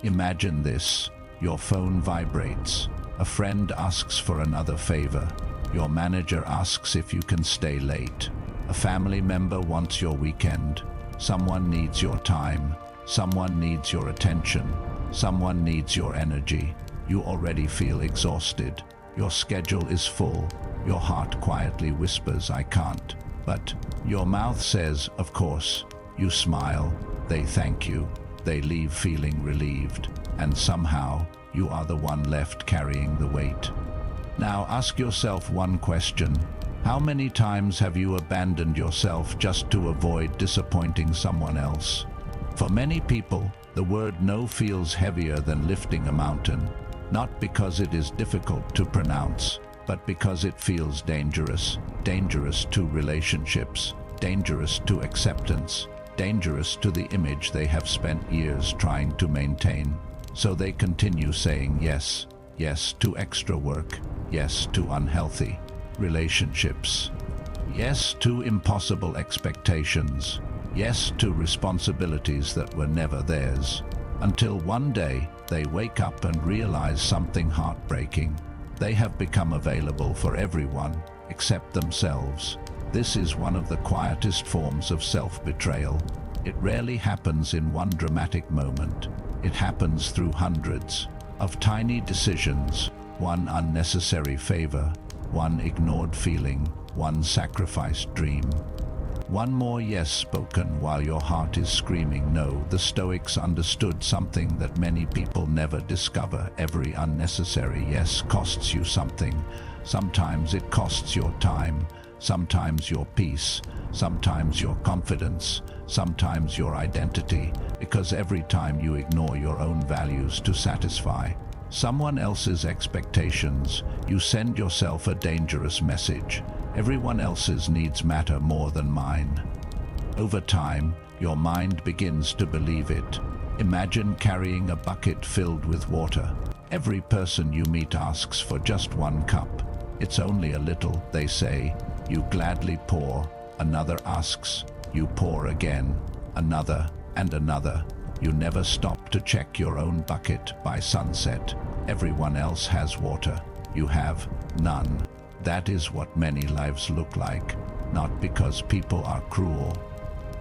Imagine this. Your phone vibrates. A friend asks for another favor. Your manager asks if you can stay late. A family member wants your weekend. Someone needs your time. Someone needs your attention. Someone needs your energy. You already feel exhausted. Your schedule is full. Your heart quietly whispers, "I can't." But your mouth says, "Of course." You smile. They thank you. They leave feeling relieved. And somehow, you are the one left carrying the weight. Now ask yourself one question. How many times have you abandoned yourself just to avoid disappointing someone else? For many people, the word no feels heavier than lifting a mountain, not because it is difficult to pronounce, but because it feels dangerous. Dangerous to relationships, dangerous to acceptance, dangerous to the image they have spent years trying to maintain. So they continue saying yes, yes to extra work, yes to unhealthy relationships, yes to impossible expectations, yes to responsibilities that were never theirs, until one day they wake up and realize something heartbreaking. They have become available for everyone except themselves. This is one of the quietest forms of self-betrayal. It rarely happens in one dramatic moment. It happens through hundreds of tiny decisions, one unnecessary favor, one ignored feeling, one sacrificed dream. One more yes spoken while your heart is screaming no. The Stoics understood something that many people never discover. Every unnecessary yes costs you something. Sometimes it costs your time, sometimes your peace, sometimes your confidence, sometimes your identity, because every time you ignore your own values to satisfy someone else's expectations, you send yourself a dangerous message. Everyone else's needs matter more than mine. Over time, your mind begins to believe it. Imagine carrying a bucket filled with water. Every person you meet asks for just one cup. It's only a little, they say. You gladly pour. Another asks. You pour again. Another and another. You never stop to check your own bucket. By sunset, everyone else has water. You have none. That is what many lives look like, not because people are cruel,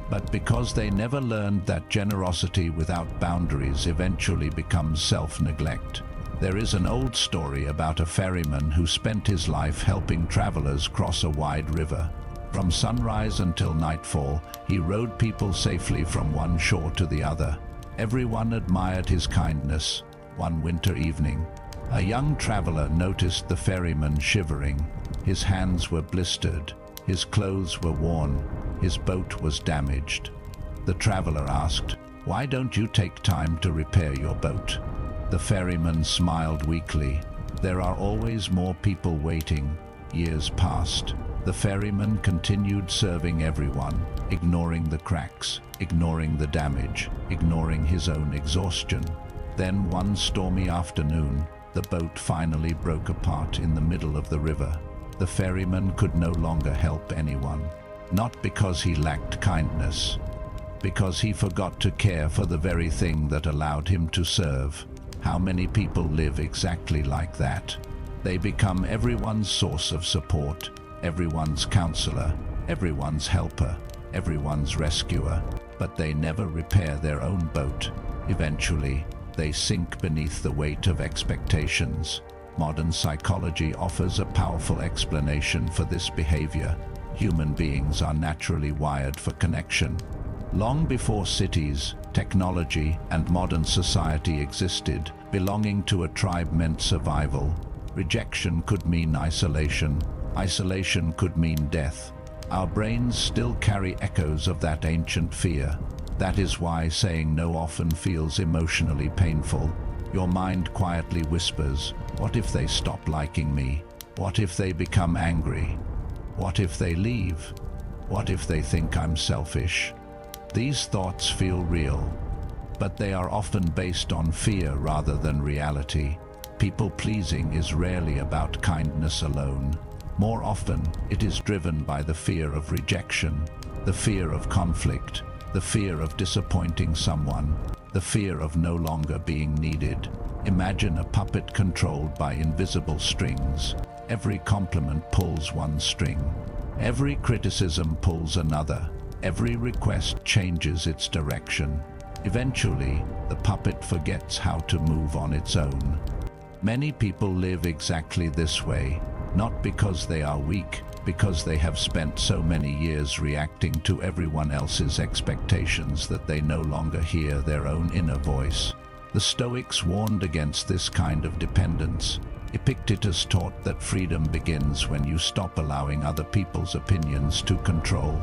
but because they never learned that generosity without boundaries eventually becomes self-neglect. There is an old story about a ferryman who spent his life helping travelers cross a wide river. From sunrise until nightfall, he rowed people safely from one shore to the other. Everyone admired his kindness. One winter evening, a young traveler noticed the ferryman shivering. His hands were blistered, his clothes were worn, his boat was damaged. The traveler asked, "Why don't you take time to repair your boat?" The ferryman smiled weakly. "There are always more people waiting." Years passed. The ferryman continued serving everyone, ignoring the cracks, ignoring the damage, ignoring his own exhaustion. Then one stormy afternoon, the boat finally broke apart in the middle of the river. The ferryman could no longer help anyone, not because he lacked kindness, because he forgot to care for the very thing that allowed him to serve. How many people live exactly like that? They become everyone's source of support, everyone's counselor, everyone's helper, everyone's rescuer, but they never repair their own boat. Eventually, they sink beneath the weight of expectations. Modern psychology offers a powerful explanation for this behavior. Human beings are naturally wired for connection. Long before cities, technology, and modern society existed, belonging to a tribe meant survival. Rejection could mean isolation. Isolation could mean death. Our brains still carry echoes of that ancient fear. That is why saying no often feels emotionally painful. Your mind quietly whispers, what if they stop liking me? What if they become angry? What if they leave? What if they think I'm selfish? These thoughts feel real, but they are often based on fear rather than reality. People-pleasing is rarely about kindness alone. More often, it is driven by the fear of rejection, the fear of conflict, the fear of disappointing someone, the fear of no longer being needed. Imagine a puppet controlled by invisible strings. Every compliment pulls one string. Every criticism pulls another. Every request changes its direction. Eventually, the puppet forgets how to move on its own. Many people live exactly this way, not because they are weak, because they have spent so many years reacting to everyone else's expectations that they no longer hear their own inner voice. The Stoics warned against this kind of dependence. Epictetus taught that freedom begins when you stop allowing other people's opinions to control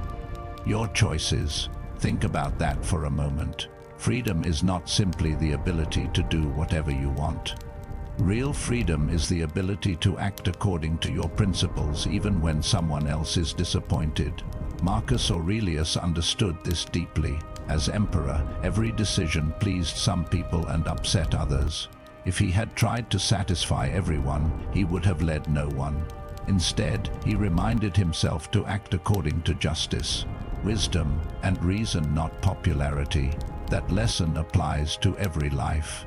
your choices. Think about that for a moment. Freedom is not simply the ability to do whatever you want. Real freedom is the ability to act according to your principles even when someone else is disappointed. Marcus Aurelius understood this deeply. As emperor, every decision pleased some people and upset others. If he had tried to satisfy everyone, he would have led no one. Instead, he reminded himself to act according to justice, wisdom, and reason, not popularity. That lesson applies to every life.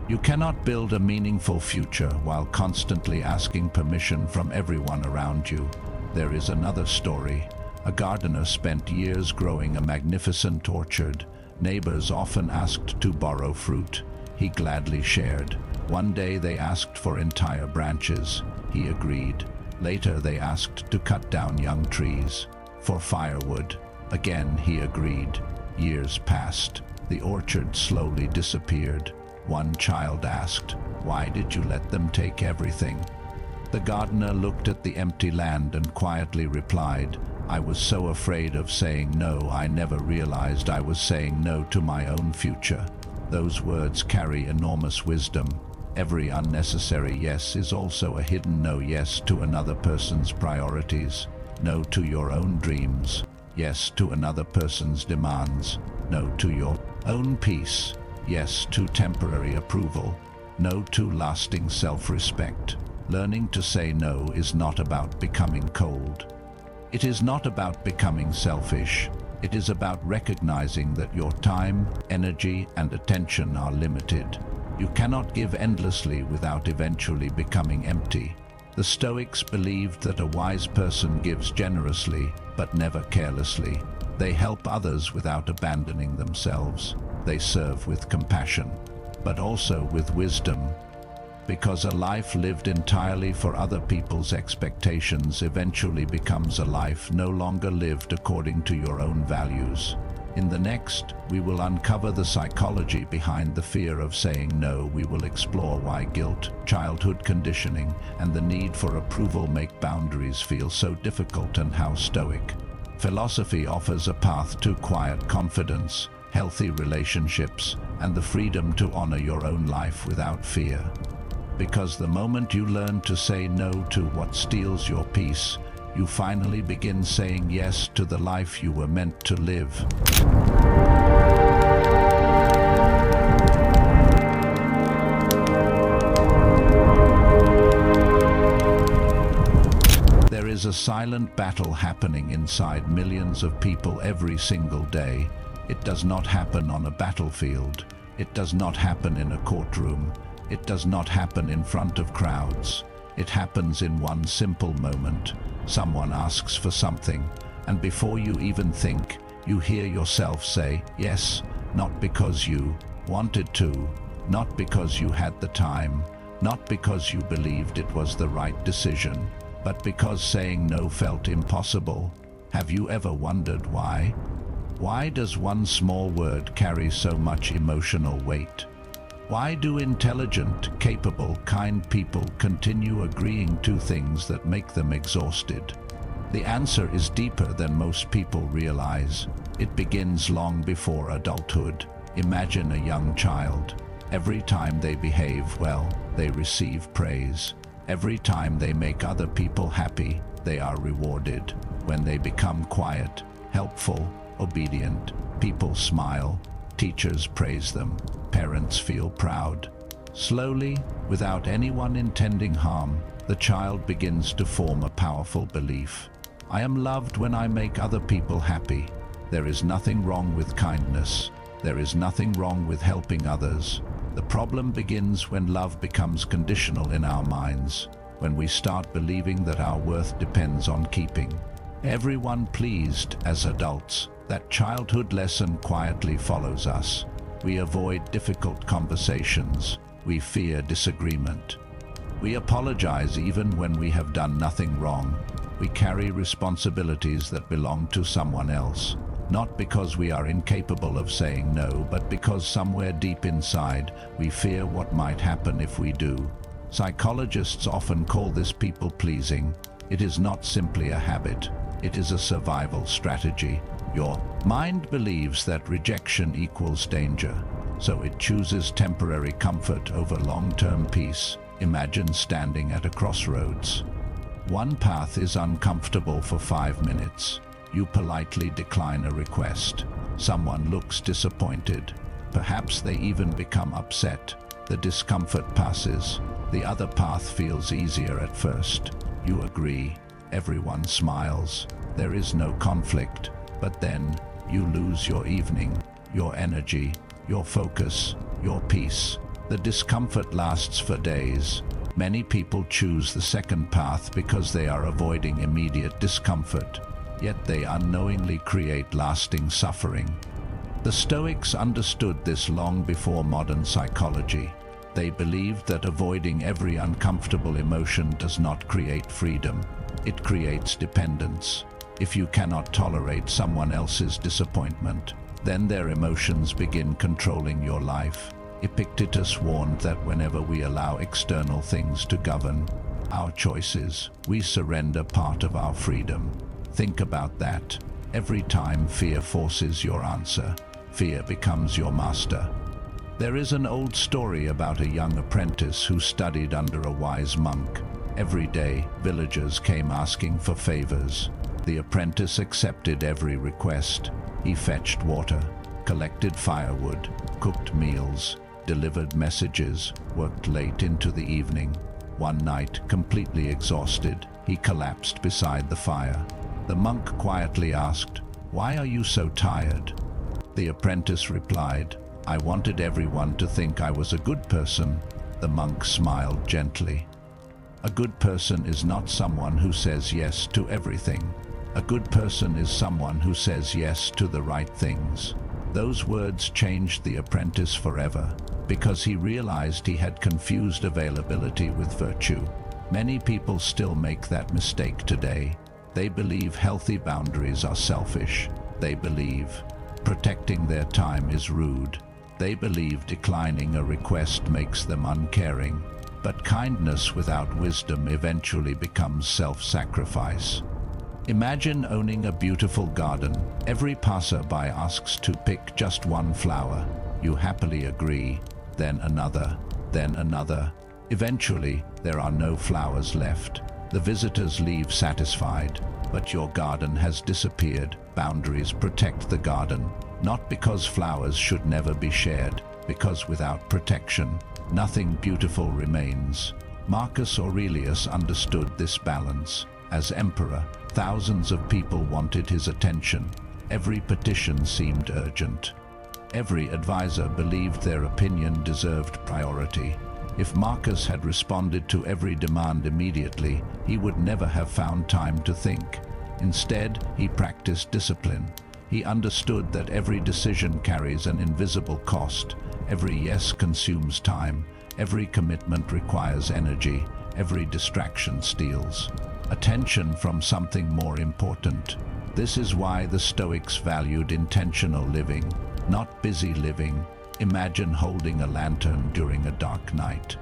You cannot build a meaningful future while constantly asking permission from everyone around you. There is another story. A gardener spent years growing a magnificent orchard. Neighbors often asked to borrow fruit. He gladly shared. One day they asked for entire branches. He agreed. Later they asked to cut down young trees for firewood. Again he agreed. Years passed. The orchard slowly disappeared. One child asked, "Why did you let them take everything?" The gardener looked at the empty land and quietly replied, "I was so afraid of saying no, I never realized I was saying no to my own future." Those words carry enormous wisdom. Every unnecessary yes is also a hidden no. Yes to another person's priorities. No to your own dreams. Yes to another person's demands. No to your own peace. Yes to temporary approval. No to lasting self-respect. Learning to say no is not about becoming cold. It is not about becoming selfish. It is about recognizing that your time, energy, and attention are limited. You cannot give endlessly without eventually becoming empty. The Stoics believed that a wise person gives generously, but never carelessly. They help others without abandoning themselves. They serve with compassion, but also with wisdom. Because a life lived entirely for other people's expectations eventually becomes a life no longer lived according to your own values. In the next, we will uncover the psychology behind the fear of saying no. We will explore why guilt, childhood conditioning, and the need for approval make boundaries feel so difficult, and how Stoic philosophy offers a path to quiet confidence, healthy relationships, and the freedom to honor your own life without fear. Because the moment you learn to say no to what steals your peace, you finally begin saying yes to the life you were meant to live. There is a silent battle happening inside millions of people every single day. It does not happen on a battlefield. It does not happen in a courtroom. It does not happen in front of crowds. It happens in one simple moment. Someone asks for something, and before you even think, you hear yourself say yes, not because you wanted to, not because you had the time, not because you believed it was the right decision, but because saying no felt impossible. Have you ever wondered why? Why does one small word carry so much emotional weight? Why do intelligent, capable, kind people continue agreeing to things that make them exhausted? The answer is deeper than most people realize. It begins long before adulthood. Imagine a young child. Every time they behave well, they receive praise. Every time they make other people happy, they are rewarded. When they become quiet, helpful, obedient, people smile. Teachers praise them. Parents feel proud. Slowly, without anyone intending harm, the child begins to form a powerful belief. I am loved when I make other people happy. There is nothing wrong with kindness. There is nothing wrong with helping others. The problem begins when love becomes conditional in our minds, when we start believing that our worth depends on keeping everyone pleased. As adults, that childhood lesson quietly follows us. We avoid difficult conversations. We fear disagreement. We apologize even when we have done nothing wrong. We carry responsibilities that belong to someone else, not because we are incapable of saying no, but because somewhere deep inside we fear what might happen if we do. Psychologists often call this people-pleasing. It is not simply a habit. It is a survival strategy. Your mind believes that rejection equals danger, so it chooses temporary comfort over long-term peace. Imagine standing at a crossroads. One path is uncomfortable for 5 minutes. You politely decline a request. Someone looks disappointed. Perhaps they even become upset. The discomfort passes. The other path feels easier at first. You agree. Everyone smiles. There is no conflict. But then you lose your evening, your energy, your focus, your peace. The discomfort lasts for days. Many people choose the second path because they are avoiding immediate discomfort, yet they unknowingly create lasting suffering. The Stoics understood this long before modern psychology. They believed that avoiding every uncomfortable emotion does not create freedom. It creates dependence. If you cannot tolerate someone else's disappointment, then their emotions begin controlling your life. Epictetus warned that whenever we allow external things to govern our choices, we surrender part of our freedom. Think about that. Every time fear forces your answer, fear becomes your master. There is an old story about a young apprentice who studied under a wise monk. Every day, villagers came asking for favors. The apprentice accepted every request. He fetched water, collected firewood, cooked meals, delivered messages, worked late into the evening. One night, completely exhausted, he collapsed beside the fire. The monk quietly asked, "Why are you so tired?" The apprentice replied, "I wanted everyone to think I was a good person." The monk smiled gently. A good person is not someone who says yes to everything. A good person is someone who says yes to the right things. Those words changed the apprentice forever, because he realized he had confused availability with virtue. Many people still make that mistake today. They believe healthy boundaries are selfish. They believe protecting their time is rude. They believe declining a request makes them uncaring. But kindness without wisdom eventually becomes self-sacrifice. Imagine owning a beautiful garden. Every passerby asks to pick just one flower. You happily agree, then another, then another. Eventually, there are no flowers left. The visitors leave satisfied, but your garden has disappeared. Boundaries protect the garden, not because flowers should never be shared, because without protection, nothing beautiful remains. Marcus Aurelius understood this balance. As emperor, thousands of people wanted his attention. Every petition seemed urgent. Every advisor believed their opinion deserved priority. If Marcus had responded to every demand immediately, he would never have found time to think. Instead, he practiced discipline. He understood that every decision carries an invisible cost. Every yes consumes time. Every commitment requires energy. Every distraction steals attention from something more important. This is why the Stoics valued intentional living, not busy living. Imagine holding a lantern during a dark night.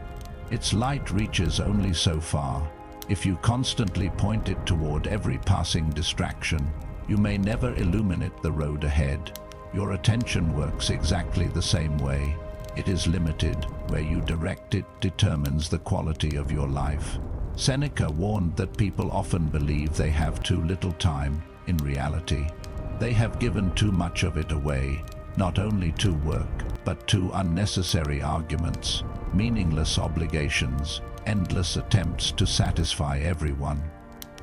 Its light reaches only so far. If you constantly point it toward every passing distraction, you may never illuminate the road ahead. Your attention works exactly the same way. It is limited. Where you direct it determines the quality of your life. Seneca warned that people often believe they have too little time. In reality, they have given too much of it away, not only to work, but to unnecessary arguments, meaningless obligations, endless attempts to satisfy everyone,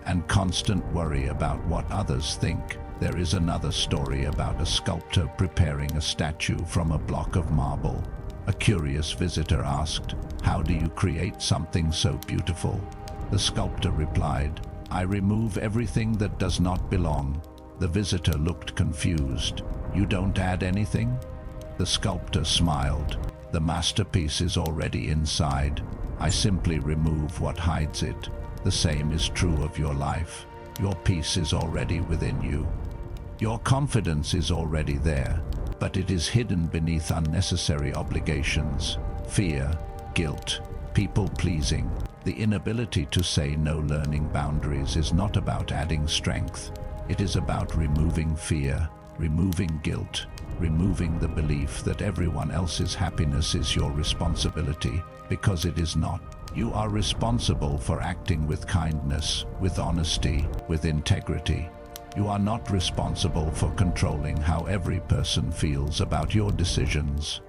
and constant worry about what others think. There is another story about a sculptor preparing a statue from a block of marble. A curious visitor asked, "How do you create something so beautiful?" The sculptor replied, "I remove everything that does not belong." The visitor looked confused. "You don't add anything?" The sculptor smiled. "The masterpiece is already inside. I simply remove what hides it. The same is true of your life. Your peace is already within you. Your confidence is already there, but it is hidden beneath unnecessary obligations, fear, guilt, people-pleasing. The inability to say no. Learning boundaries is not about adding strength. It is about removing fear, removing guilt, removing the belief that everyone else's happiness is your responsibility, because it is not. You are responsible for acting with kindness, with honesty, with integrity. You are not responsible for controlling how every person feels about your decisions.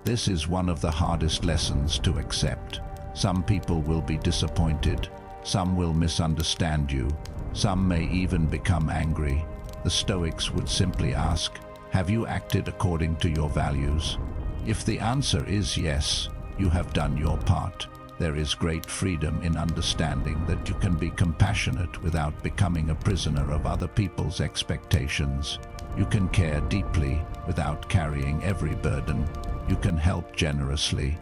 This is one of the hardest lessons to accept. Some people will be disappointed. Some will misunderstand you. Some may even become angry. The Stoics would simply ask, "Have you acted according to your values?" If the answer is yes, you have done your part. There is great freedom in understanding that you can be compassionate without becoming a prisoner of other people's expectations. You can care deeply without carrying every burden. You can help generously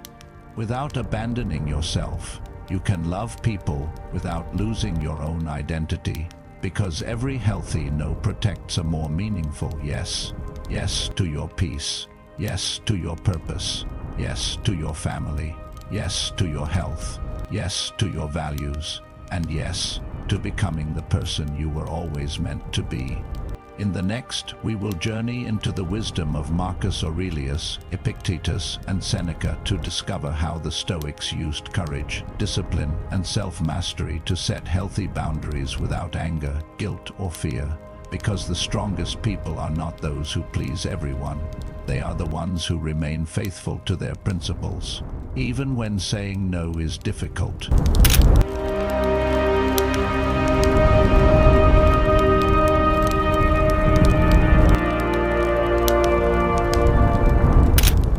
without abandoning yourself. You can love people without losing your own identity, because every healthy no protects a more meaningful yes. Yes to your peace. Yes to your purpose. Yes to your family. Yes to your health. Yes to your values. And yes to becoming the person you were always meant to be. In the next, we will journey into the wisdom of Marcus Aurelius, Epictetus, and Seneca to discover how the Stoics used courage, discipline, and self-mastery to set healthy boundaries without anger, guilt, or fear. Because the strongest people are not those who please everyone. They are the ones who remain faithful to their principles, even when saying no is difficult.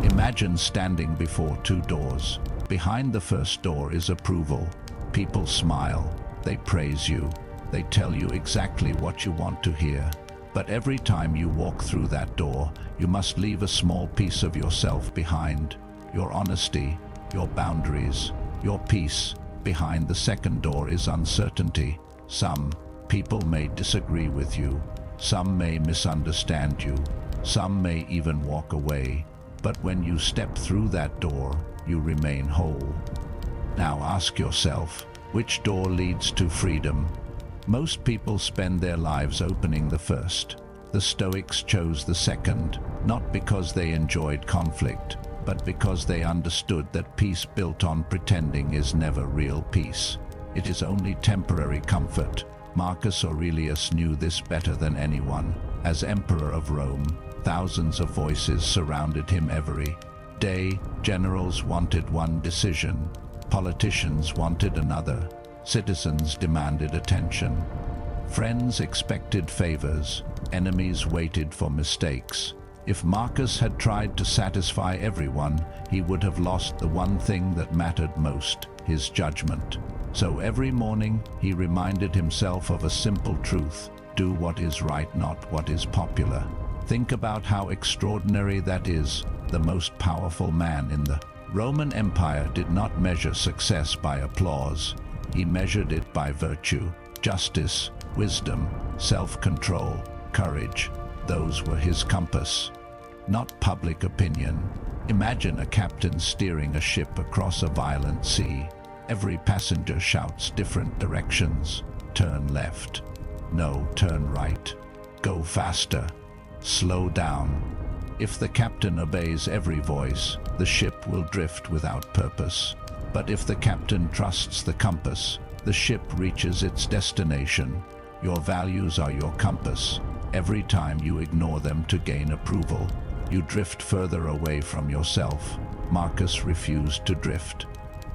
Imagine standing before two doors. Behind the first door is approval. People smile. They praise you. They tell you exactly what you want to hear. But every time you walk through that door, you must leave a small piece of yourself behind. Your honesty, your boundaries, your peace. Behind the second door is uncertainty. Some people may disagree with you. Some may misunderstand you. Some may even walk away. But when you step through that door, you remain whole. Now ask yourself, which door leads to freedom? Most people spend their lives opening the first. The Stoics chose the second, not because they enjoyed conflict, but because they understood that peace built on pretending is never real peace. It is only temporary comfort. Marcus Aurelius knew this better than anyone. As Emperor of Rome, thousands of voices surrounded him every day. Generals wanted one decision. Politicians wanted another. Citizens demanded attention. Friends expected favors. Enemies waited for mistakes. If Marcus had tried to satisfy everyone, he would have lost the one thing that mattered most, his judgment. So every morning, he reminded himself of a simple truth: do what is right, not what is popular. Think about how extraordinary that is. The most powerful man in the Roman Empire did not measure success by applause. He measured it by virtue, justice, wisdom, self-control, courage. Those were his compass, not public opinion. Imagine a captain steering a ship across a violent sea. Every passenger shouts different directions. Turn left. No, turn right. Go faster. Slow down. If the captain obeys every voice, the ship will drift without purpose. But if the captain trusts the compass, the ship reaches its destination. Your values are your compass. Every time you ignore them to gain approval, you drift further away from yourself. Marcus refused to drift.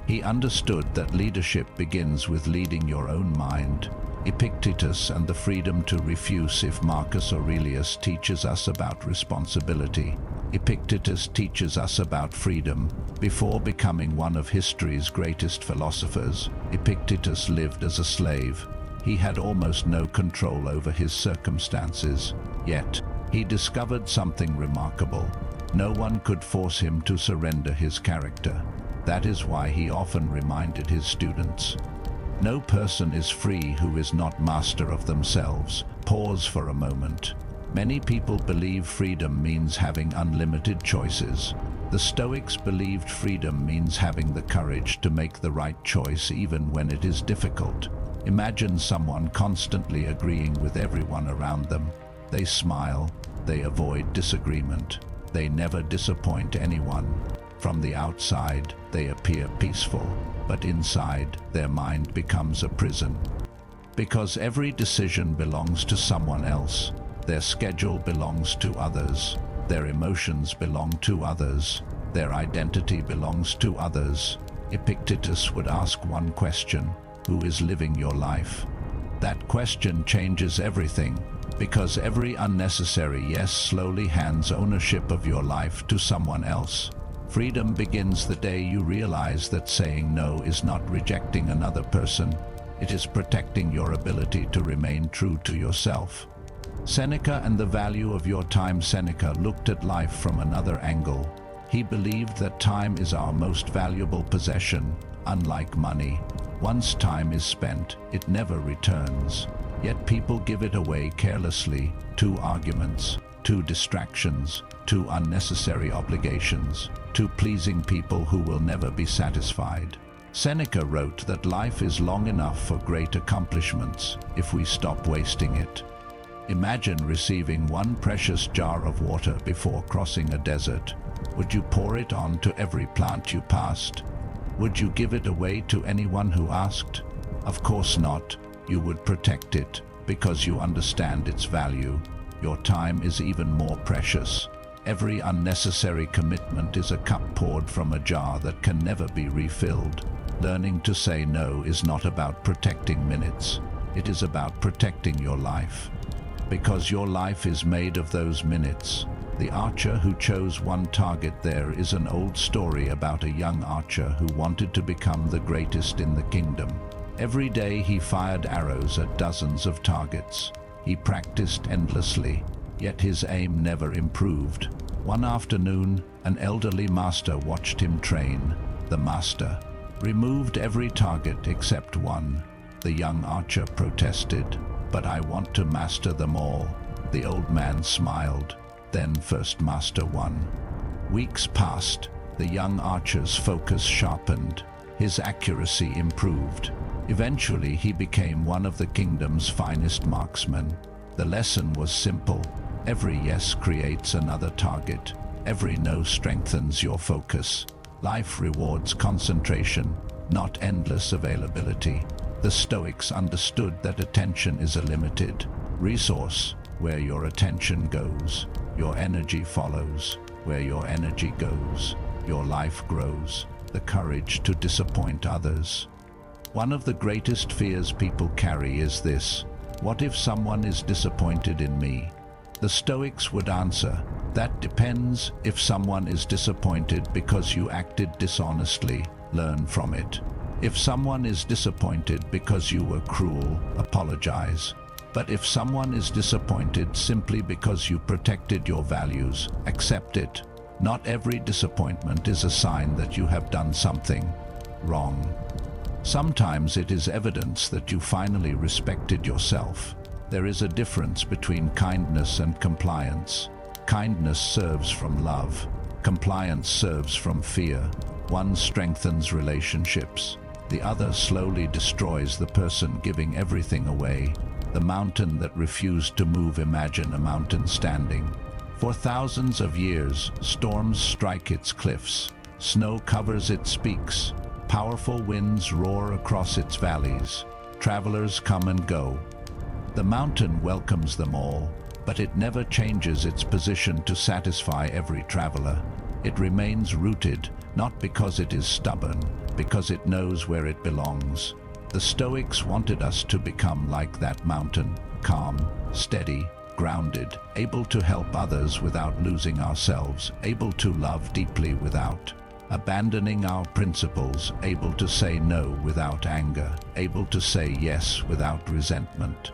He understood that leadership begins with leading your own mind. Epictetus and the freedom to refuse. If Marcus Aurelius teaches us about responsibility, Epictetus teaches us about freedom. Before becoming one of history's greatest philosophers, Epictetus lived as a slave. He had almost no control over his circumstances, yet he discovered something remarkable. No one could force him to surrender his character. That is why he often reminded his students, "No person is free who is not master of themselves." Pause for a moment. Many people believe freedom means having unlimited choices. The Stoics believed freedom means having the courage to make the right choice even when it is difficult. Imagine someone constantly agreeing with everyone around them. They smile, they avoid disagreement, they never disappoint anyone. From the outside, they appear peaceful, but inside, their mind becomes a prison. Because every decision belongs to someone else, their schedule belongs to others, their emotions belong to others, their identity belongs to others. Epictetus would ask one question: who is living your life? That question changes everything, because every unnecessary yes slowly hands ownership of your life to someone else. Freedom begins the day you realize that saying no is not rejecting another person. It is protecting your ability to remain true to yourself. Seneca and the value of your time. Seneca looked at life from another angle. He believed that time is our most valuable possession. Unlike money, once time is spent, it never returns. Yet people give it away carelessly, to arguments, to distractions, to unnecessary obligations, to pleasing people who will never be satisfied. Seneca wrote that life is long enough for great accomplishments if we stop wasting it. Imagine receiving one precious jar of water before crossing a desert. Would you pour it on to every plant you passed? Would you give it away to anyone who asked? Of course not. You would protect it, because you understand its value. Your time is even more precious. Every unnecessary commitment is a cup poured from a jar that can never be refilled. Learning to say no is not about protecting minutes. It is about protecting your life. Because your life is made of those minutes. The archer who chose one target. There is an old story about a young archer who wanted to become the greatest in the kingdom. Every day he fired arrows at dozens of targets. He practiced endlessly, yet his aim never improved. One afternoon, an elderly master watched him train. The master removed every target except one. The young archer protested, "But I want to master them all." The old man smiled. Then first master won. Weeks passed. The young archer's focus sharpened. His accuracy improved. Eventually, he became one of the kingdom's finest marksmen. The lesson was simple. Every yes creates another target. Every no strengthens your focus. Life rewards concentration, not endless availability. The Stoics understood that attention is a limited resource. Where your attention goes, your energy follows. Where your energy goes, your life grows. The courage to disappoint others. One of the greatest fears people carry is this: what if someone is disappointed in me? The Stoics would answer, that depends. If someone is disappointed because you acted dishonestly, learn from it. If someone is disappointed because you were cruel, apologize. But if someone is disappointed simply because you protected your values, accept it. Not every disappointment is a sign that you have done something wrong. Sometimes it is evidence that you finally respected yourself. There is a difference between kindness and compliance. Kindness serves from love. Compliance serves from fear. One strengthens relationships. The other slowly destroys the person giving everything away. The mountain that refused to move. Imagine a mountain standing. For thousands of years, storms strike its cliffs. Snow covers its peaks. Powerful winds roar across its valleys. Travelers come and go. The mountain welcomes them all, but it never changes its position to satisfy every traveler. It remains rooted, not because it is stubborn, because it knows where it belongs. The Stoics wanted us to become like that mountain, calm, steady, grounded, able to help others without losing ourselves, able to love deeply without abandoning our principles, able to say no without anger, able to say yes without resentment.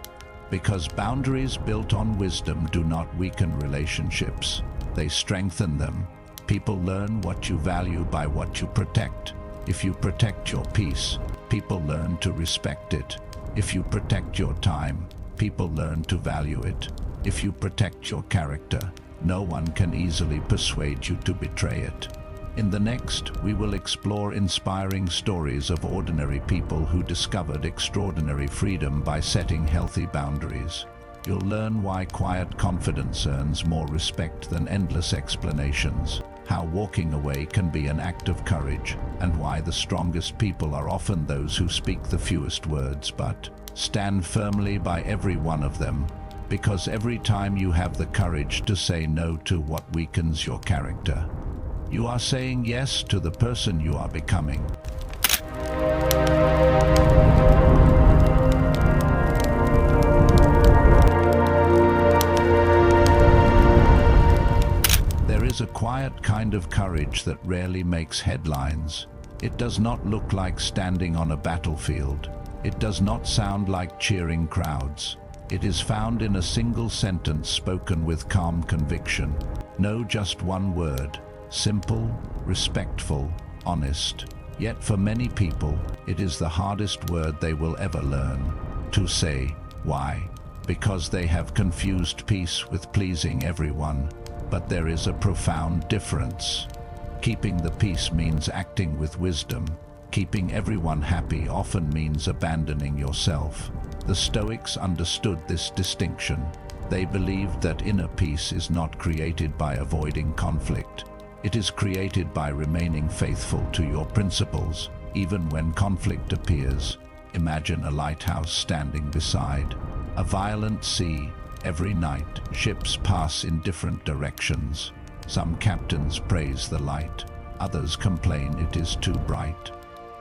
Because boundaries built on wisdom do not weaken relationships, they strengthen them. People learn what you value by what you protect. If you protect your peace, people learn to respect it. If you protect your time, people learn to value it. If you protect your character, no one can easily persuade you to betray it. In the next, we will explore inspiring stories of ordinary people who discovered extraordinary freedom by setting healthy boundaries. You'll learn why quiet confidence earns more respect than endless explanations, how walking away can be an act of courage, and why the strongest people are often those who speak the fewest words but stand firmly by every one of them, because every time you have the courage to say no to what weakens your character, you are saying yes to the person you are becoming. There is a quiet kind of courage that rarely makes headlines. It does not look like standing on a battlefield. It does not sound like cheering crowds. It is found in a single sentence spoken with calm conviction. No, just one word. Simple, respectful, honest. Yet for many people, it is the hardest word they will ever learn to say. Why? Because they have confused peace with pleasing everyone. But there is a profound difference. Keeping the peace means acting with wisdom. Keeping everyone happy often means abandoning yourself. The Stoics understood this distinction. They believed that inner peace is not created by avoiding conflict. It is created by remaining faithful to your principles, even when conflict appears. Imagine a lighthouse standing beside a violent sea. Every night, ships pass in different directions. Some captains praise the light, others complain it is too bright.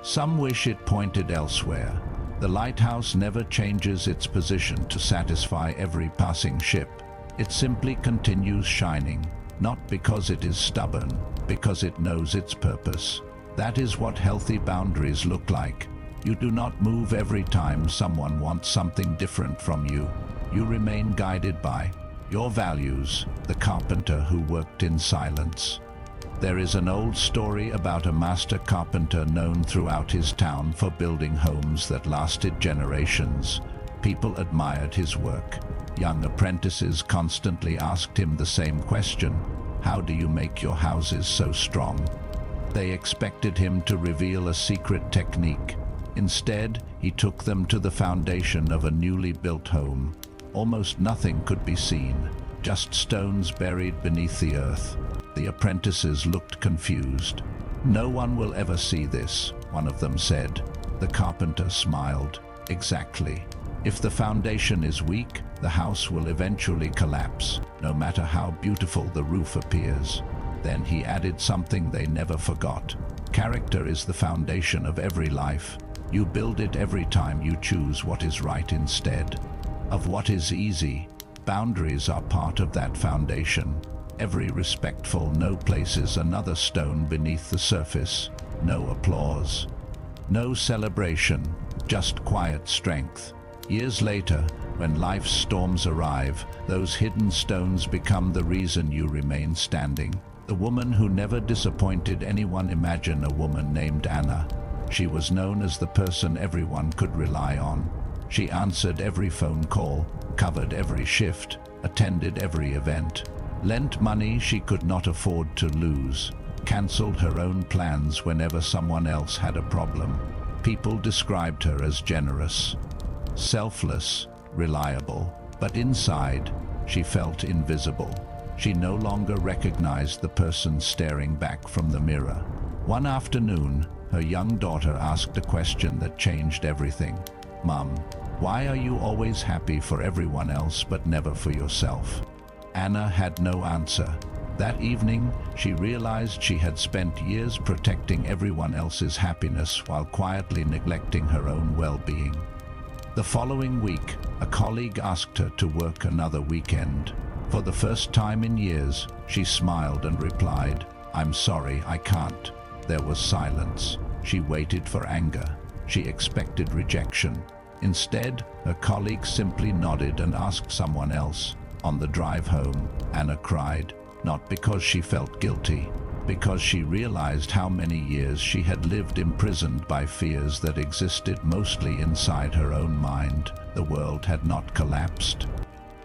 Some wish it pointed elsewhere. The lighthouse never changes its position to satisfy every passing ship. It simply continues shining, not because it is stubborn, because it knows its purpose. That is what healthy boundaries look like. You do not move every time someone wants something different from you. You remain guided by your values, the carpenter who worked in silence. There is an old story about a master carpenter known throughout his town for building homes that lasted generations. People admired his work. Young apprentices constantly asked him the same question: how do you make your houses so strong? They expected him to reveal a secret technique. Instead, he took them to the foundation of a newly built home. Almost nothing could be seen, just stones buried beneath the earth. The apprentices looked confused. "No one will ever see this," one of them said. The carpenter smiled. "Exactly. If the foundation is weak, the house will eventually collapse, no matter how beautiful the roof appears." Then he added something they never forgot. Character is the foundation of every life. You build it every time you choose what is right instead of what is easy. Boundaries are part of that foundation. Every respectful no places another stone beneath the surface. No applause, no celebration, just quiet strength. Years later, when life's storms arrive, those hidden stones become the reason you remain standing. The woman who never disappointed anyone. Imagine a woman named Anna. She was known as the person everyone could rely on. She answered every phone call, covered every shift, attended every event, lent money she could not afford to lose, cancelled her own plans whenever someone else had a problem. People described her as generous, selfless, reliable, but inside, she felt invisible. She no longer recognized the person staring back from the mirror. One afternoon, her young daughter asked a question that changed everything. "Mom, why are you always happy for everyone else but never for yourself?" Anna had no answer. That evening, she realized she had spent years protecting everyone else's happiness while quietly neglecting her own well-being. The following week, a colleague asked her to work another weekend. For the first time in years, she smiled and replied, "I'm sorry, I can't." There was silence. She waited for anger. She expected rejection. Instead, her colleague simply nodded and asked someone else. On the drive home, Anna cried, not because she felt guilty, because she realized how many years she had lived imprisoned by fears that existed mostly inside her own mind. The world had not collapsed.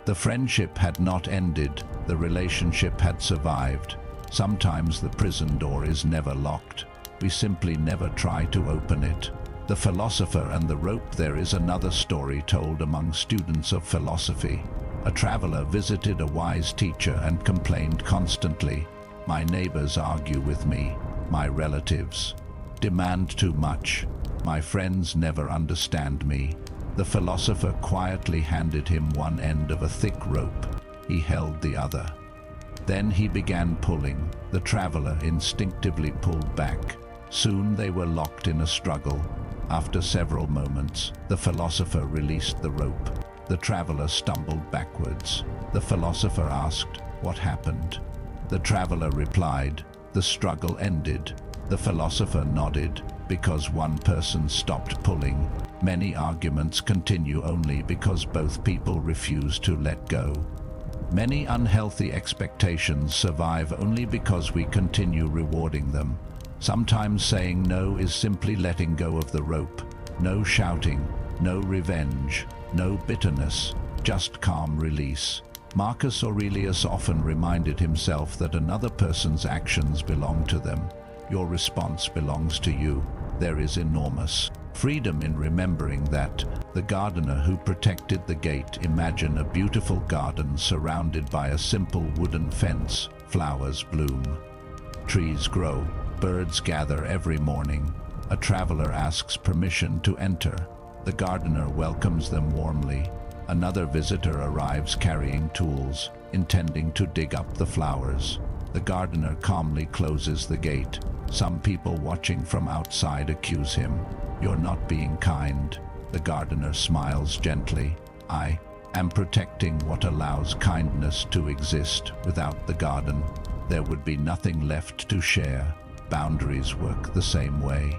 The friendship had not ended. The relationship had survived. Sometimes the prison door is never locked. We simply never try to open it. The philosopher and the rope. There is another story told among students of philosophy. A traveler visited a wise teacher and complained constantly. "My neighbors argue with me. My relatives demand too much. My friends never understand me." The philosopher quietly handed him one end of a thick rope. He held the other. Then he began pulling. The traveler instinctively pulled back. Soon they were locked in a struggle. After several moments, the philosopher released the rope. The traveler stumbled backwards. The philosopher asked, "What happened?" The traveler replied, "The struggle ended." The philosopher nodded. Because one person stopped pulling, many arguments continue only because both people refuse to let go. Many unhealthy expectations survive only because we continue rewarding them. Sometimes saying no is simply letting go of the rope. No shouting, no revenge, no bitterness, just calm release. Marcus Aurelius often reminded himself that another person's actions belong to them. Your response belongs to you. There is enormous freedom in remembering that. The gardener who protected the gate. Imagine a beautiful garden surrounded by a simple wooden fence. Flowers bloom. Trees grow. Birds gather every morning. A traveler asks permission to enter. The gardener welcomes them warmly. Another visitor arrives carrying tools, intending to dig up the flowers. The gardener calmly closes the gate. Some people watching from outside accuse him. "You're not being kind." The gardener smiles gently. "I am protecting what allows kindness to exist. Without the garden, there would be nothing left to share." Boundaries work the same way.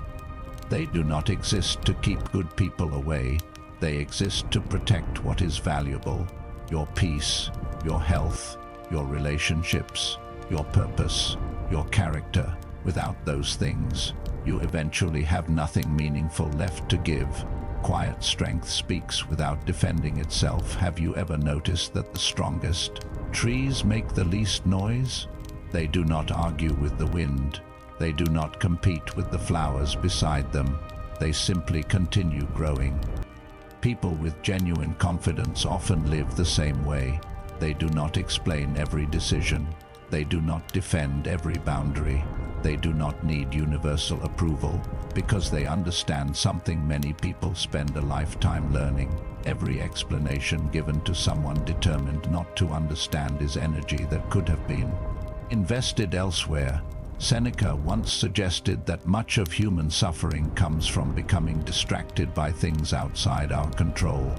They do not exist to keep good people away. They exist to protect what is valuable. Your peace, your health, your relationships, your purpose, your character. Without those things, you eventually have nothing meaningful left to give. Quiet strength speaks without defending itself. Have you ever noticed that the strongest trees make the least noise? They do not argue with the wind. They do not compete with the flowers beside them. They simply continue growing. People with genuine confidence often live the same way. They do not explain every decision. They do not defend every boundary. They do not need universal approval because they understand something many people spend a lifetime learning. Every explanation given to someone determined not to understand is energy that could have been invested elsewhere. Seneca once suggested that much of human suffering comes from becoming distracted by things outside our control.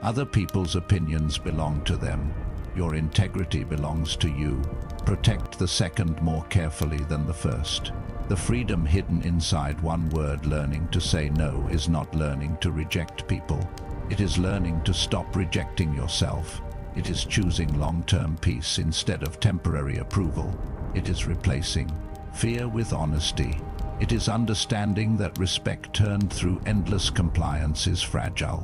Other people's opinions belong to them. Your integrity belongs to you. Protect the second more carefully than the first. The freedom hidden inside one word. Learning to say no is not learning to reject people. It is learning to stop rejecting yourself. It is choosing long-term peace instead of temporary approval. It is replacing fear with honesty. It is understanding that respect turned through endless compliance is fragile.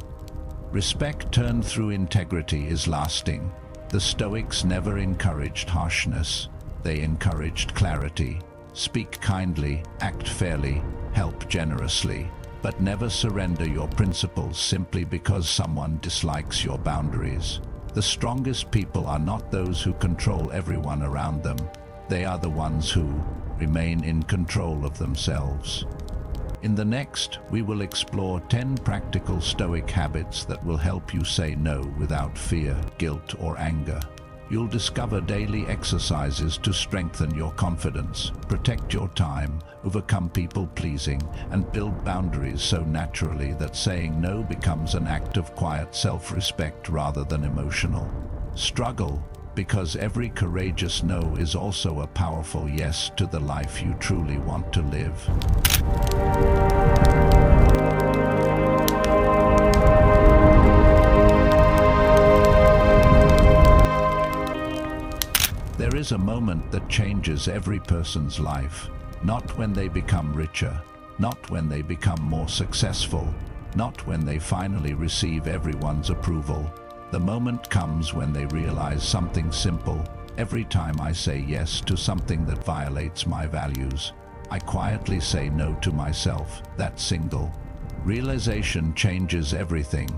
Respect turned through integrity is lasting. The Stoics never encouraged harshness. They encouraged clarity. Speak kindly, act fairly, help generously, but never surrender your principles simply because someone dislikes your boundaries. The strongest people are not those who control everyone around them. They are the ones who remain in control of themselves. In the next, we will explore 10 practical Stoic habits that will help you say no without fear, guilt, or anger. You'll discover daily exercises to strengthen your confidence, protect your time, overcome people-pleasing, and build boundaries so naturally that saying no becomes an act of quiet self-respect rather than emotional struggle, because every courageous no is also a powerful yes to the life you truly want to live. There is a moment that changes every person's life, not when they become richer, not when they become more successful, not when they finally receive everyone's approval. The moment comes when they realize something simple. Every time I say yes to something that violates my values, I quietly say no to myself. That single realization changes everything.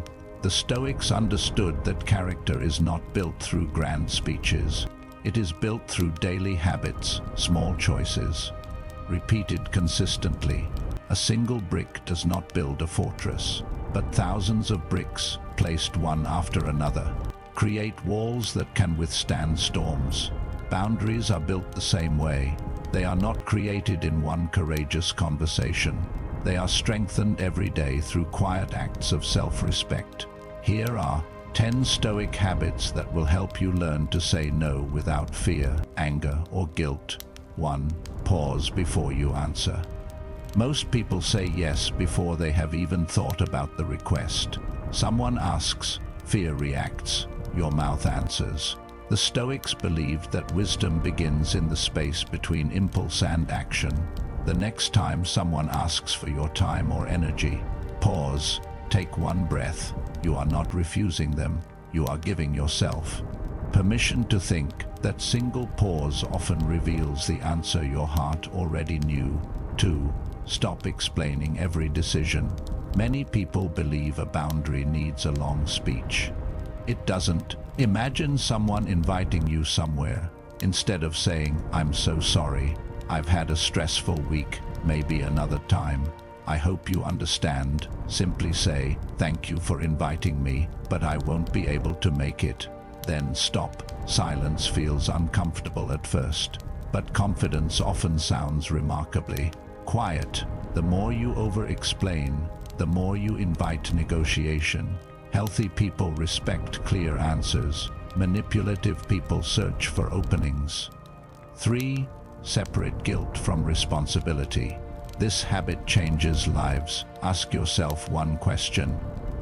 The Stoics understood that character is not built through grand speeches. It is built through daily habits, small choices, repeated consistently. A single brick does not build a fortress, but thousands of bricks, placed one after another, create walls that can withstand storms. Boundaries are built the same way. They are not created in one courageous conversation. They are strengthened every day through quiet acts of self-respect. Here are 10 Stoic habits that will help you learn to say no without fear, anger, or guilt. 1. Pause before you answer. Most people say yes before they have even thought about the request. Someone asks, fear reacts, your mouth answers. The Stoics believed that wisdom begins in the space between impulse and action. The next time someone asks for your time or energy, pause, take one breath. You are not refusing them, you are giving yourself permission to think. That single pause often reveals the answer your heart already knew. 2. Stop explaining every decision. Many people believe a boundary needs a long speech. It doesn't. Imagine someone inviting you somewhere. Instead of saying, "I'm so sorry, I've had a stressful week, maybe another time. I hope you understand," simply say, "Thank you for inviting me, but I won't be able to make it." Then stop. Silence feels uncomfortable at first, but confidence often sounds remarkably quiet. The more you over-explain, the more you invite negotiation. Healthy people respect clear answers. Manipulative people search for openings. 3. Separate guilt from responsibility. This habit changes lives. Ask yourself one question.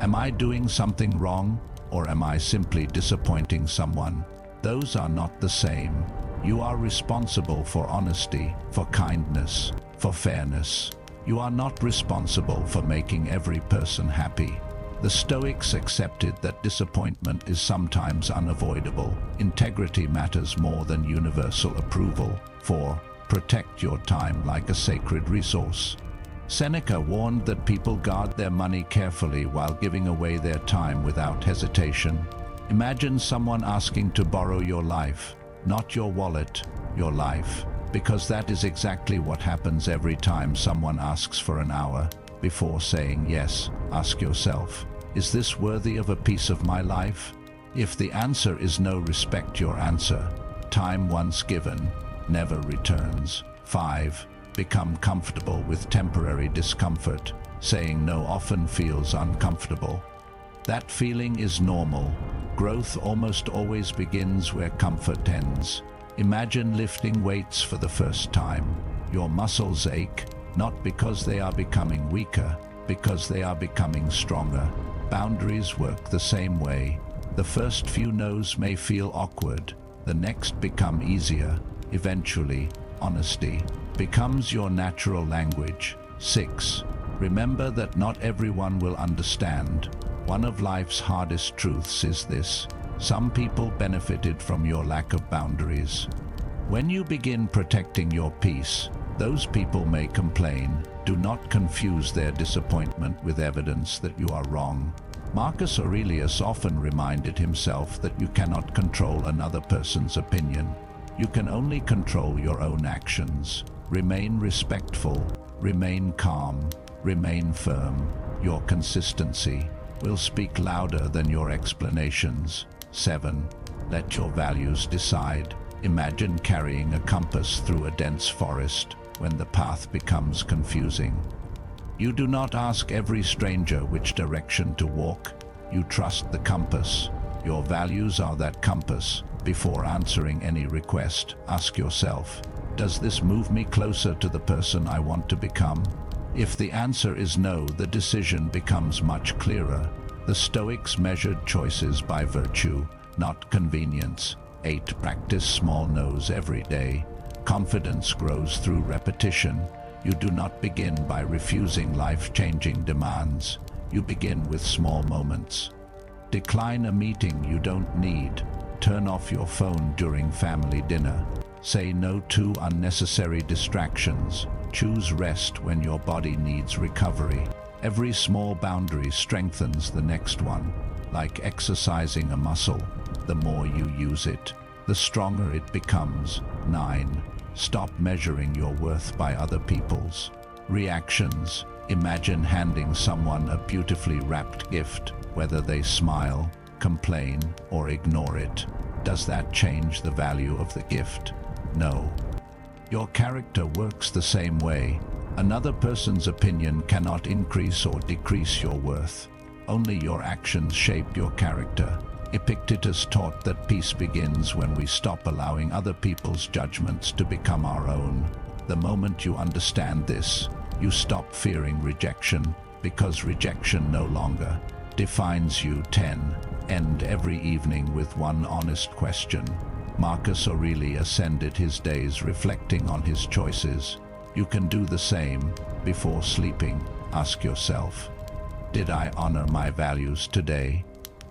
Am I doing something wrong, or am I simply disappointing someone? Those are not the same. You are responsible for honesty, for kindness, for fairness. You are not responsible for making every person happy. The Stoics accepted that disappointment is sometimes unavoidable. Integrity matters more than universal approval. 4. Protect your time like a sacred resource. Seneca warned that people guard their money carefully while giving away their time without hesitation. Imagine someone asking to borrow your life, not your wallet, your life, because that is exactly what happens every time someone asks for an hour. Before saying yes, ask yourself, is this worthy of a piece of my life? If the answer is no, respect your answer. Time once given never returns. 5. Become comfortable with temporary discomfort. Saying no often feels uncomfortable. That feeling is normal. Growth almost always begins where comfort ends. Imagine lifting weights for the first time. Your muscles ache, not because they are becoming weaker, because they are becoming stronger. Boundaries work the same way. The first few no's may feel awkward. The next become easier. Eventually, honesty becomes your natural language. 6. Remember that not everyone will understand. One of life's hardest truths is this: some people benefited from your lack of boundaries. When you begin protecting your peace, those people may complain. Do not confuse their disappointment with evidence that you are wrong. Marcus Aurelius often reminded himself that you cannot control another person's opinion. You can only control your own actions. Remain respectful, remain calm, remain firm. Your consistency will speak louder than your explanations. 7. Let your values decide. Imagine carrying a compass through a dense forest when the path becomes confusing. You do not ask every stranger which direction to walk. You trust the compass. Your values are that compass. Before answering any request, ask yourself, does this move me closer to the person I want to become? If the answer is no, the decision becomes much clearer. The Stoics measured choices by virtue, not convenience. 8. Practice small no's every day. Confidence grows through repetition. You do not begin by refusing life-changing demands. You begin with small moments. Decline a meeting you don't need. Turn off your phone during family dinner. Say no to unnecessary distractions. Choose rest when your body needs recovery. Every small boundary strengthens the next one. Like exercising a muscle, the more you use it, the stronger it becomes. 9. Stop measuring your worth by other people's reactions. Imagine handing someone a beautifully wrapped gift, whether they smile, complain, or ignore it. Does that change the value of the gift? No. Your character works the same way. Another person's opinion cannot increase or decrease your worth. Only your actions shape your character. Epictetus taught that peace begins when we stop allowing other people's judgments to become our own. The moment you understand this, you stop fearing rejection, because rejection no longer defines you. 10. End every evening with one honest question. Marcus Aurelius ended his days reflecting on his choices. You can do the same. Before sleeping, ask yourself, did I honor my values today?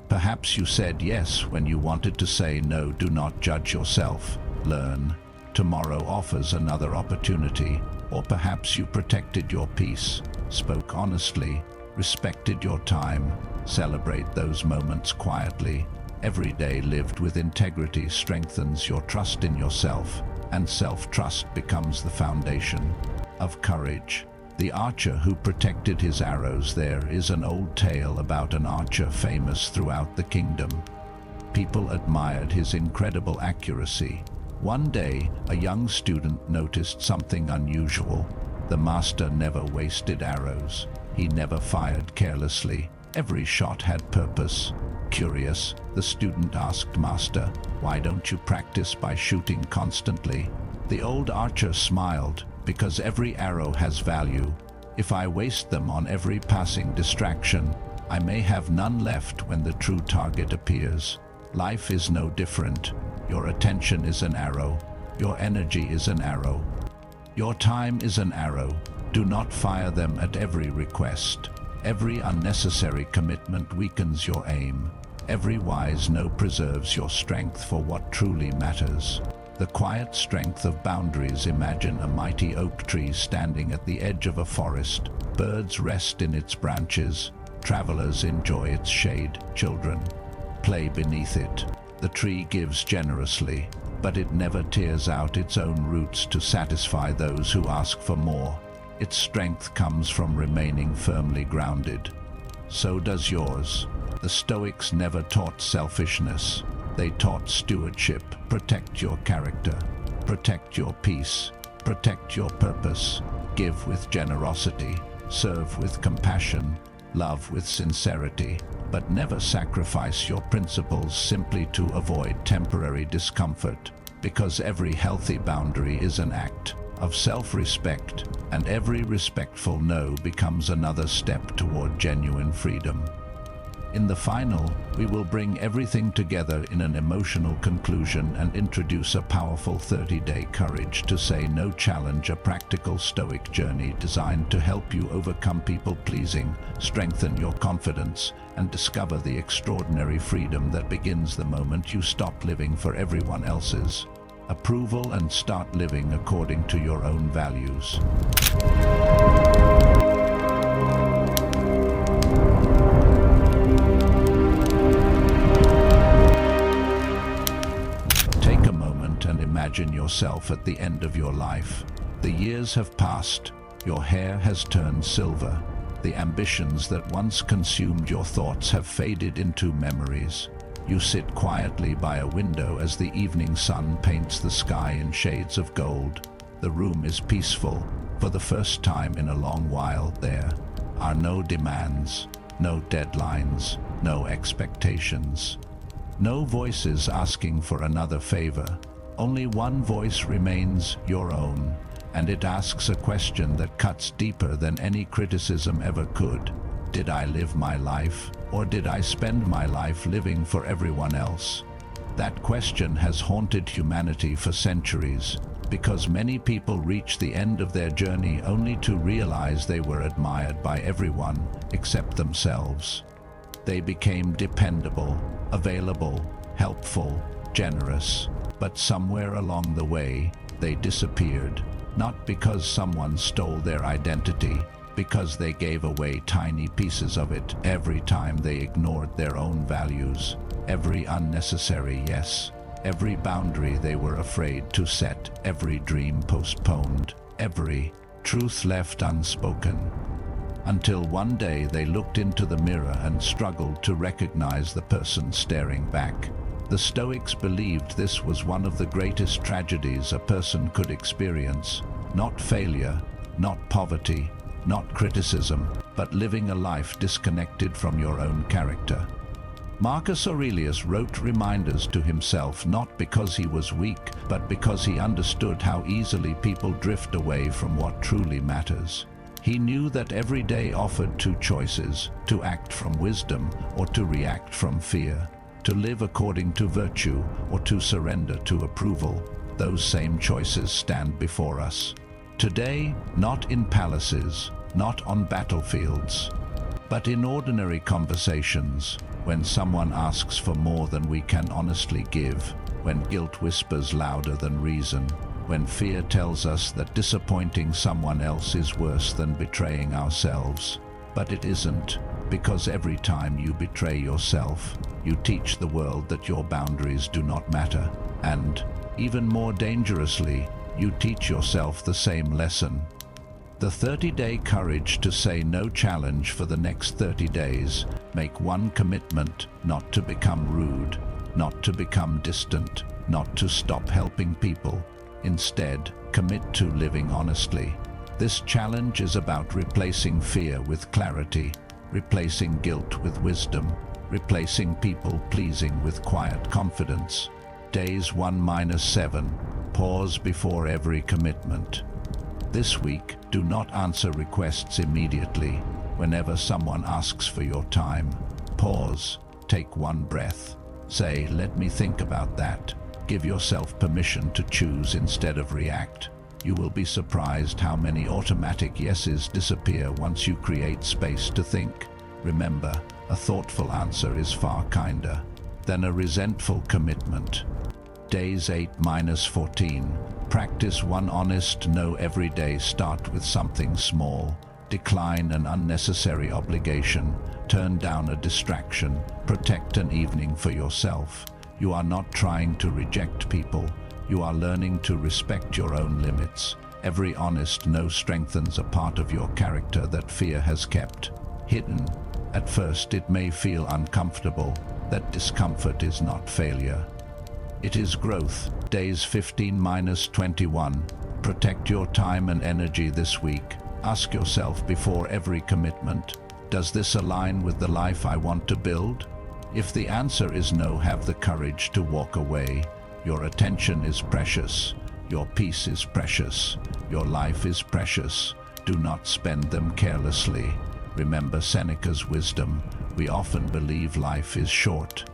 Perhaps you said yes when you wanted to say no. Do not judge yourself. Learn. Tomorrow offers another opportunity. Or perhaps you protected your peace, spoke honestly, respected your time. Celebrate those moments quietly. Every day lived with integrity strengthens your trust in yourself, and self-trust becomes the foundation of courage. The archer who protected his arrows. There is an old tale about an archer famous throughout the kingdom. People admired his incredible accuracy. One day, a young student noticed something unusual. The master never wasted arrows. He never fired carelessly. Every shot had purpose. Curious, the student asked Master, "Why don't you practice by shooting constantly?" The old archer smiled, "Because every arrow has value. If I waste them on every passing distraction, I may have none left when the true target appears. Life is no different. Your attention is an arrow. Your energy is an arrow. Your time is an arrow. Do not fire them at every request. Every unnecessary commitment weakens your aim. Every wise no preserves your strength for what truly matters." The quiet strength of boundaries. Imagine a mighty oak tree standing at the edge of a forest. Birds rest in its branches. Travelers enjoy its shade. Children play beneath it. The tree gives generously, but it never tears out its own roots to satisfy those who ask for more. Its strength comes from remaining firmly grounded. So does yours. The Stoics never taught selfishness. They taught stewardship. Protect your character. Protect your peace. Protect your purpose. Give with generosity. Serve with compassion. Love with sincerity. But never sacrifice your principles simply to avoid temporary discomfort, because every healthy boundary is an act of self-respect, and every respectful no becomes another step toward genuine freedom. In the final, we will bring everything together in an emotional conclusion and introduce a powerful 30-day courage to say no challenge, a practical Stoic journey designed to help you overcome people-pleasing, strengthen your confidence, and discover the extraordinary freedom that begins the moment you stop living for everyone else's approval and start living according to your own values. Take a moment and imagine yourself at the end of your life. The years have passed, your hair has turned silver, the ambitions that once consumed your thoughts have faded into memories. You sit quietly by a window as the evening sun paints the sky in shades of gold. The room is peaceful. For the first time in a long while, there are no demands, no deadlines, no expectations. No voices asking for another favor. Only one voice remains, your own, and it asks a question that cuts deeper than any criticism ever could. Did I live my life, or did I spend my life living for everyone else? That question has haunted humanity for centuries, because many people reach the end of their journey only to realize they were admired by everyone except themselves. They became dependable, available, helpful, generous, but somewhere along the way, they disappeared, not because someone stole their identity, because they gave away tiny pieces of it every time they ignored their own values, every unnecessary yes, every boundary they were afraid to set, every dream postponed, every truth left unspoken. Until one day they looked into the mirror and struggled to recognize the person staring back. The Stoics believed this was one of the greatest tragedies a person could experience, not failure, not poverty, not criticism, but living a life disconnected from your own character. Marcus Aurelius wrote reminders to himself not because he was weak, but because he understood how easily people drift away from what truly matters. He knew that every day offered two choices: to act from wisdom or to react from fear, to live according to virtue or to surrender to approval. Those same choices stand before us today, not in palaces, not on battlefields, but in ordinary conversations, when someone asks for more than we can honestly give, when guilt whispers louder than reason, when fear tells us that disappointing someone else is worse than betraying ourselves. But it isn't, because every time you betray yourself, you teach the world that your boundaries do not matter, and, even more dangerously, you teach yourself the same lesson. The 30-day courage to say no challenge for the next 30 days. Make one commitment not to become rude, not to become distant, not to stop helping people. Instead, commit to living honestly. This challenge is about replacing fear with clarity, replacing guilt with wisdom, replacing people pleasing with quiet confidence. Days 1-7. Pause before every commitment. This week, do not answer requests immediately. Whenever someone asks for your time, pause, take one breath. Say, "Let me think about that." Give yourself permission to choose instead of react. You will be surprised how many automatic yeses disappear once you create space to think. Remember, a thoughtful answer is far kinder than a resentful commitment. Days 8-14. Practice one honest no every day. Start with something small. Decline an unnecessary obligation. Turn down a distraction. Protect an evening for yourself. You are not trying to reject people. You are learning to respect your own limits. Every honest no strengthens a part of your character that fear has kept hidden. At first it may feel uncomfortable. That discomfort is not failure. It is growth. Days 15-21. Protect your time and energy this week. Ask yourself before every commitment, does this align with the life I want to build? If the answer is no, have the courage to walk away. Your attention is precious. Your peace is precious. Your life is precious. Do not spend them carelessly. Remember Seneca's wisdom. We often believe life is short.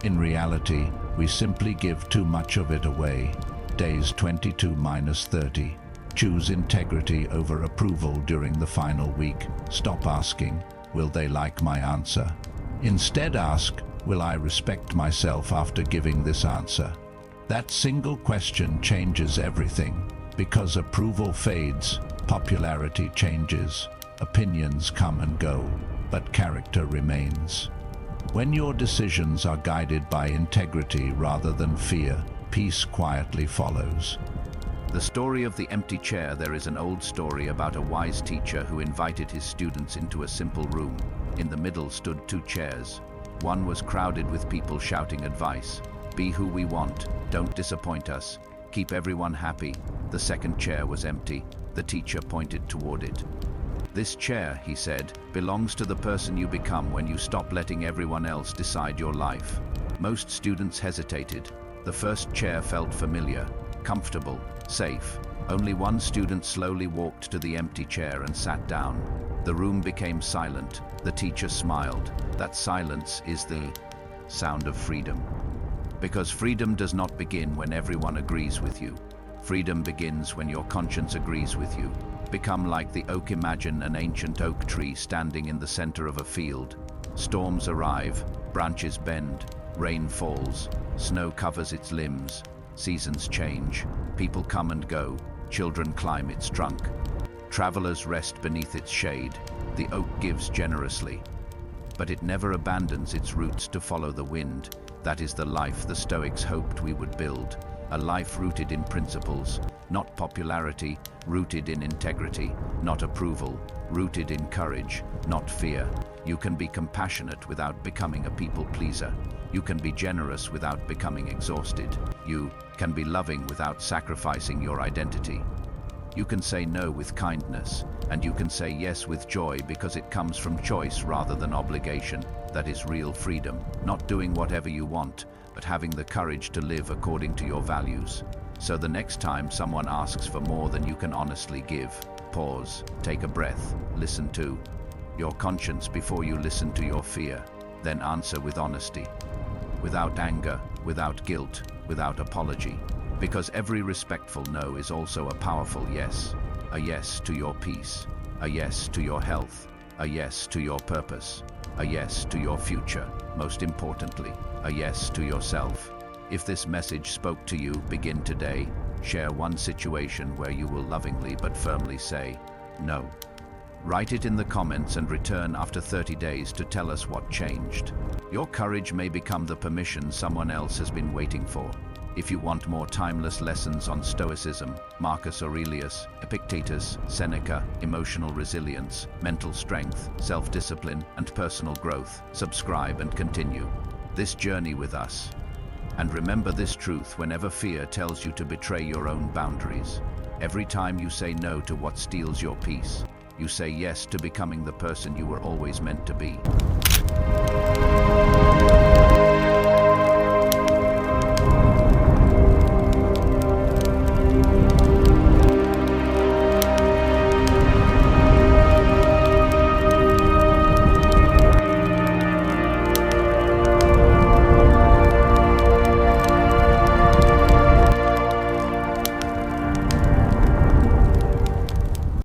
In reality, we simply give too much of it away. Days 22-30. Choose integrity over approval during the final week. Stop asking, "Will they like my answer?" Instead ask, "Will I respect myself after giving this answer?" That single question changes everything, because approval fades, popularity changes, opinions come and go, but character remains. When your decisions are guided by integrity rather than fear, peace quietly follows. The story of the empty chair. There is an old story about a wise teacher who invited his students into a simple room. In the middle stood two chairs. One was crowded with people shouting advice. Be who we want, don't disappoint us, keep everyone happy. The second chair was empty. The teacher pointed toward it. This chair, he said, belongs to the person you become when you stop letting everyone else decide your life. Most students hesitated. The first chair felt familiar, comfortable, safe. Only one student slowly walked to the empty chair and sat down. The room became silent. The teacher smiled. That silence is the sound of freedom. Because freedom does not begin when everyone agrees with you. Freedom begins when your conscience agrees with you. Become like the oak. Imagine an ancient oak tree standing in the center of a field. Storms arrive, branches bend, rain falls, snow covers its limbs, seasons change, people come and go, children climb its trunk. Travelers rest beneath its shade. The oak gives generously, but it never abandons its roots to follow the wind. That is the life the Stoics hoped we would build. A life rooted in principles, not popularity, rooted in integrity, not approval, rooted in courage, not fear. You can be compassionate without becoming a people pleaser. You can be generous without becoming exhausted. You can be loving without sacrificing your identity. You can say no with kindness, and you can say yes with joy because it comes from choice rather than obligation. That is real freedom, not doing whatever you want, but having the courage to live according to your values. So the next time someone asks for more than you can honestly give, pause, take a breath, listen to your conscience before you listen to your fear, then answer with honesty, without anger, without guilt, without apology. Because every respectful no is also a powerful yes. A yes to your peace, a yes to your health, a yes to your purpose, a yes to your future, most importantly, a yes to yourself. If this message spoke to you, begin today. Share one situation where you will lovingly but firmly say no. Write it in the comments and return after 30 days to tell us what changed. Your courage may become the permission someone else has been waiting for. If you want more timeless lessons on Stoicism, Marcus Aurelius, Epictetus, Seneca, emotional resilience, mental strength, self-discipline, and personal growth, subscribe and continue this journey with us. And remember this truth whenever fear tells you to betray your own boundaries. Every time you say no to what steals your peace, you say yes to becoming the person you were always meant to be.